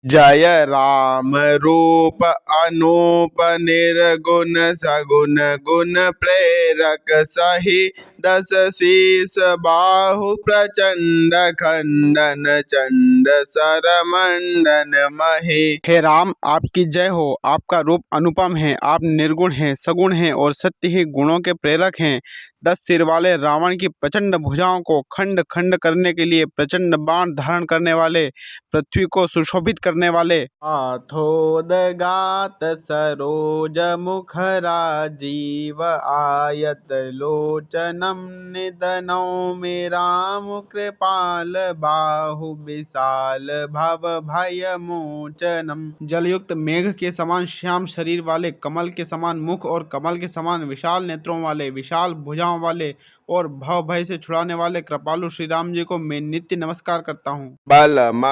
जय राम रूप अनूप निर्गुण सगुण गुण प्रेरक सही दस शीस बाहु प्रचंड खंडन चंड सरमंडन मही। हे राम, आपकी जय हो। आपका रूप अनुपम है, आप निर्गुण हैं, सगुण हैं और सत्य ही गुणों के प्रेरक हैं। 10 सिर वाले रावण की प्रचंड भुजाओं को खंड खंड करने के लिए प्रचंड बाण धारण करने वाले, पृथ्वी को सुशोभित करने वाले, हाथोदगात सरोज मुख राजीव आयत लोचनम निधनौमि राम कृपाल बाहु विशाल भव भय मोचनम। जलयुक्त मेघ के समान श्याम शरीर वाले, कमल के समान मुख और कमल के समान विशाल नेत्रों वाले, विशाल भुजाओं वाले और भव भय से छुड़ाने वाले कृपालु श्री राम जी को मैं नित्य नमस्कार करता हूँ। बलम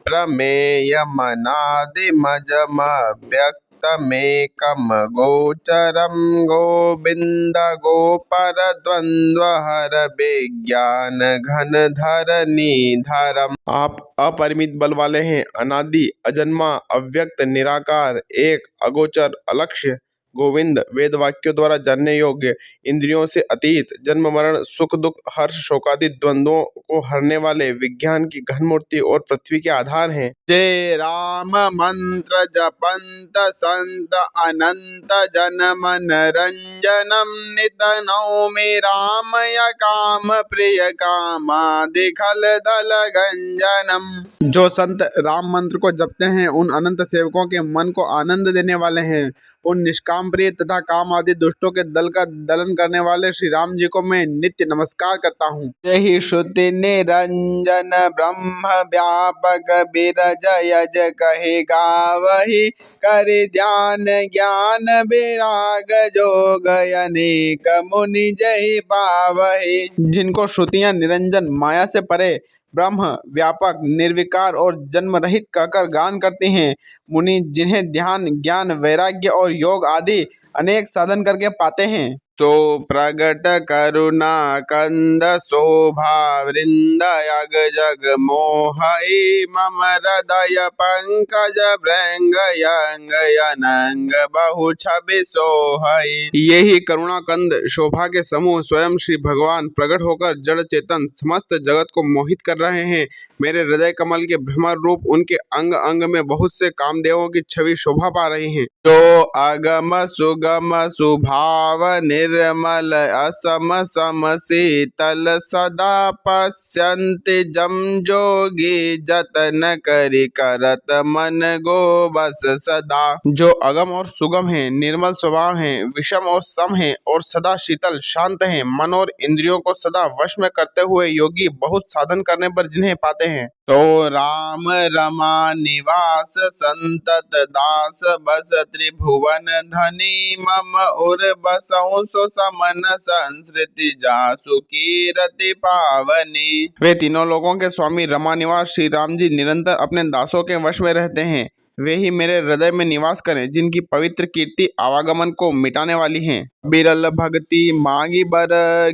प्रमेय मनादिमजम व्यक्तमेकम गोचरम गोविंद गोपर द्वंद्व हर विज्ञान घन धरनीधरम। आप अपरिमित बल वाले हैं, अनादि अजन्मा अव्यक्त निराकार एक अगोचर अलक्ष्य गोविंद, वेद वाक्यों द्वारा जानने योग्य, इंद्रियों से अतीत, जन्म मरण सुख दुख हर्ष शोकादि द्वंद्वों को हरने वाले, विज्ञान की घन मूर्ति और पृथ्वी के आधार हैं। जय राम मंत्र जपंत संत अनंत जन मन रंजनम नितनौमि रामय काम प्रिय कामादि खल दल गंजनम। जो संत राम मंत्र को जपते हैं उन अनंत सेवकों के मन को आनंद देने वाले हैं। उन निष्काम प्रिय तथा काम आदि दुष्टों के दल का दलन करने वाले श्री राम जी को मैं नित्य नमस्कार करता हूँ। यही श्रुति निरंजन ब्रह्म व्यापक बिरज यज कहे गावही, करि ध्यान ज्ञान विराग जोग अनेक मुनि जहि पावही। जिनको श्रुतियां निरंजन माया से परे, ब्रह्म व्यापक निर्विकार और जन्म रहित कहकर गान करते हैं, मुनि जिन्हें ध्यान ज्ञान वैराग्य और योग आदि अनेक साधन करके पाते हैं, तो प्रगट करुणा कंद शोभा वृंद यग जग मोहई मम हृदय पंकज भृंग यंग अनंग बहु छवि सोहई। यही करुणा कंद शोभा के समूह स्वयं श्री भगवान प्रकट होकर जड़ चेतन समस्त जगत को मोहित कर रहे हैं। मेरे हृदय कमल के भ्रमर रूप उनके अंग अंग में बहुत से कामदेवों की छवि शोभा पा रही हैं। तो अगम सुगम सुभाव निर्मल असम सम शीतल सदा पश्यन्ति जम जोगी जतन करि करत मन गो बस सदा। जो अगम और सुगम हैं, निर्मल स्वभाव हैं, विषम और सम हैं और सदा शीतल शांत हैं, मन और इंद्रियों को सदा वश में करते हुए योगी बहुत साधन करने पर जिन्हें पाते हैं, तो राम रमा निवास संतत दास बस त्रिभुवन धनी मम उर बसौ सो समन संस्कृति जासु कीरति पावनी। वे तीनों लोगों के स्वामी रमा निवास श्री राम जी निरंतर अपने दासों के वश में रहते हैं। वे ही मेरे हृदय में निवास करें, जिनकी पवित्र कीर्ति आवागमन को मिटाने वाली हैं। बिरल भक्ति मांगी बर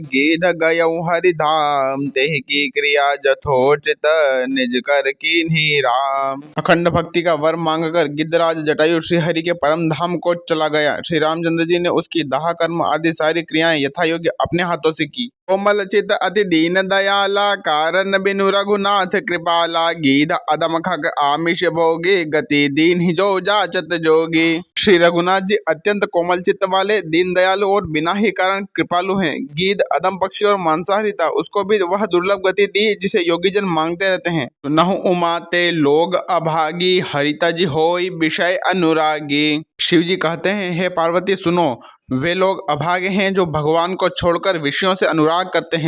गिध गयऊ हरिधाम, तेहि की क्रिया जथोचित निज कर कीन्ही राम। अखंड भक्ति का वर मांगकर गिद्धराज जटायु श्री हरि के परम धाम को चला गया। श्री रामचंद्र जी ने उसकी दाह कर्म आदि सारी क्रियाएं यथा योग्य अपने हाथों से की। कोमल चित अति दीन दयाला, कारण बिनु रघुनाथ कृपाला, गीध अदम खग आमिष भोगी, गति दीन ही जो जाचत जोगी। श्री रघुनाथ जी अत्यंत कोमल चित्त वाले, दीन दयालु और बिना ही कारण कृपालु हैं। गीध अदम पक्षी और मांसाहारी था, उसको भी वह दुर्लभ गति दी जिसे योगी जन मांगते रहते हैं। नहु उमाते लोग अभागी, हरिता जी होई विषय अनुरागी। शिव जी कहते हैं, हे पार्वती सुनो, वे लोग अभागे हैं जो भगवान को छोड़कर विषयों से अनुराग करते हैं।